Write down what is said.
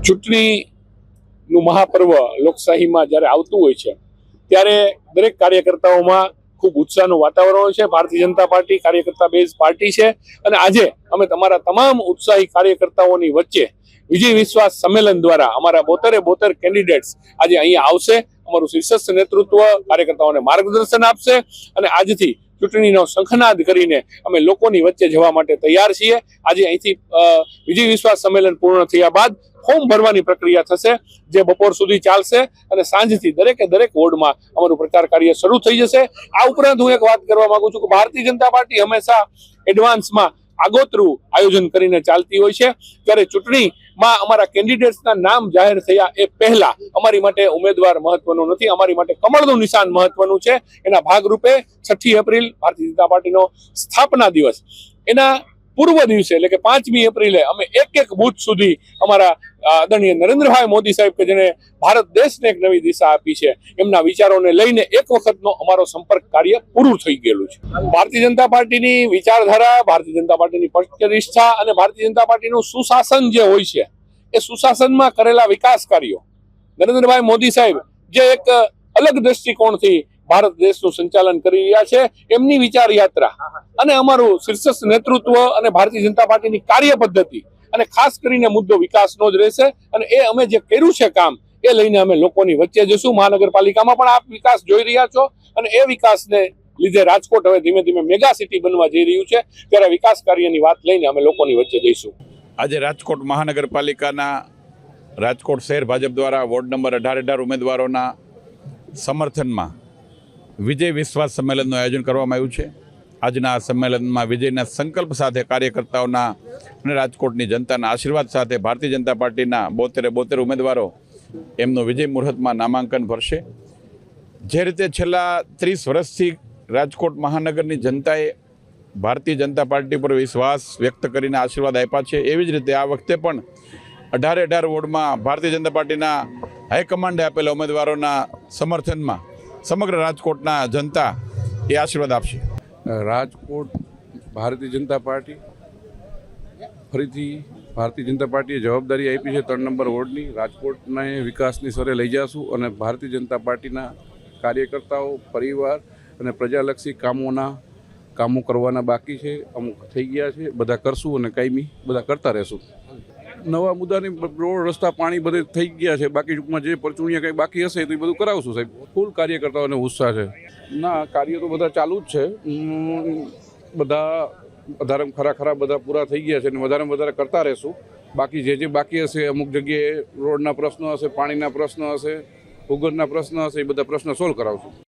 ચૂંટણીનું મહાપર્વ લોકશાહીમાં જ્યારે આવતું હોય છે ત્યારે દરેક કાર્યકર્તાઓમાં ખૂબ ઉત્સાહનું વાતાવરણ હોય છે। ભારતીય જનતા પાર્ટી કાર્યકર્તા બેઝ પાર્ટી છે અને આજે અમે તમારા તમામ ઉત્સાહી કાર્યકર્તાઓની વચ્ચે વિજય વિશ્વાસ સંમેલન દ્વારા અમારા 72 કેન્ડિડેટ્સ આજે અહીંયા આવશે। અમારું શીર્ષસ્થ નેતૃત્વ કાર્યકર્તાઓને માર્ગદર્શન આપશે અને આજથી ચૂંટણીનો શંખનાદ કરીને અમે લોકોની વચ્ચે જવા માટે તૈયાર છીએ। આજે અહીંથી વિજય વિશ્વાસ સંમેલન પૂર્ણ થયા બાદ ફોર્મ ભરવાની પ્રક્રિયા થશે જે બપોર સુધી ચાલશે અને સાંજથી દરેક વોર્ડમાં અમારું પ્રચાર કાર્ય શરૂ થઈ જશે। આ ઉપરાંત હું એક વાત કરવા માંગુ છું કે ભારતીય જનતા પાર્ટી હંમેશા એડવાન્સમાં આગોતરું આયોજન કરીને ચાલતી હોય છે, ત્યારે ચૂંટણીમાં અમારા કેન્ડિડેટ્સના નામ જાહેર થયા એ પહેલા અમારી માટે ઉમેદવાર મહત્વનું નથી, અમારી માટે કમળનું નિશાન મહત્વનું છે। એના ભાગરૂપે 6 એપ્રિલ ભારતીય જનતા પાર્ટીનો સ્થાપના દિવસ, એના પૂર્વ દિવસે એટલે કે 5મી એપ્રિલે અમે એક બૂથ સુધી અમારા આદરણીય નરેન્દ્રભાઈ મોદી સાહેબ કે જેને ભારત દેશને એક નવી દિશા આપી છે એમના વિચારોને લઈને એક વખતનો અમારો સંપર્ક કાર્ય પૂરું થઈ ગયેલું છે। ભારતીય જનતા પાર્ટીની વિચારધારા, ભારતીય જનતા પાર્ટીની પક્ષનિષ્ઠા અને ભારતીય જનતા પાર્ટીનું સુશાસન જે હોય છે એ સુશાસનમાં કરેલા વિકાસ કાર્યો, નરેન્દ્રભાઈ મોદી સાહેબ જે એક અલગ દ્રષ્ટિકોણથી ભારત દેશનું સંચાલન કરી રહ્યા છે એમની વિચાર યાત્રા અને અમારું શીર્ષસ્થ નેતૃત્વ અને ભારતીય જનતા પાર્ટીની કાર્ય પદ્ધતિ અને ખાસ કરીને મુદ્દો વિકાસનો જ રહેશે અને એ અમે જે કર્યું છે કામ એ લઈને અમે લોકોની વચ્ચે જઈશું। મહાનગરપાલિકામાં પણ આપ વિકાસ જોઈ રહ્યા છો અને એ વિકાસને લીધે રાજકોટ હવે ધીમે ધીમે મેગા સિટી બનવા જઈ રહ્યું છે, ત્યારે વિકાસ કાર્યની વાત લઈને અમે લોકોની વચ્ચે જઈશું। આજે રાજકોટ મહાનગરપાલિકાના રાજકોટ શહેર ભાજપ દ્વારા વોર્ડ નંબર 18 ઉમેદવારોના સમર્થનમાં વિજય વિશ્વાસ સંમેલનનું આયોજન કરવામાં આવ્યું છે। આજના આ સંમેલનમાં વિજયના સંકલ્પ સાથે કાર્યકર્તાઓના અને રાજકોટની જનતાના આશીર્વાદ સાથે ભારતીય જનતા પાર્ટીના 72 ઉમેદવારો એમનું વિજય મુહૂર્તમાં નામાંકન ભરશે। જે રીતે છેલ્લા 30 વર્ષથી રાજકોટ મહાનગરની જનતાએ ભારતીય જનતા પાર્ટી પર વિશ્વાસ વ્યક્ત કરીને આશીર્વાદ આપ્યા છે, એવી જ રીતે આ વખતે પણ 18 વોર્ડમાં ભારતીય જનતા પાર્ટીના હાઈકમાન્ડે આપેલા ઉમેદવારોના સમર્થનમાં સમગ્ર રાજકોટના જનતા એ આશીર્વાદ આપશે। રાજકોટ ભારતીય જનતા પાર્ટી ફરીથી ભારતીય જનતા પાર્ટીએ જવાબદારી આપી છે 3 નંબર વોર્ડની, રાજકોટને વિકાસની સ્તરે લઈ જશું અને ભારતીય જનતા પાર્ટીના કાર્યકર્તાઓ, પરિવાર અને પ્રજાલક્ષી કામો કરવાના બાકી છે, અમુક થઈ ગયા છે, બધા કરશું અને કાયમી બધા કરતા રહેશું। નવા મુદ્દાની રોડ રસ્તા પાણી બધે થઈ ગયા છે, બાકી ટૂંકમાં જે પરચુણિયા કંઈ બાકી હશે તો એ બધું કરાવશું સાહેબ। ફૂલ કાર્યકર્તાઓને ઉત્સાહ છે। ના, કાર્ય તો બધા ચાલુ જ છે, બધા ખરા બધા પૂરા થઈ ગયા છે અને વધારે કરતા રહેશું। બાકી જે બાકી હશે, અમુક જગ્યાએ રોડના પ્રશ્નો હશે, પાણીના પ્રશ્નો હશે, ભૂગર્ભના પ્રશ્નો હશે, એ બધા પ્રશ્નો સોલ્વ કરાવશું।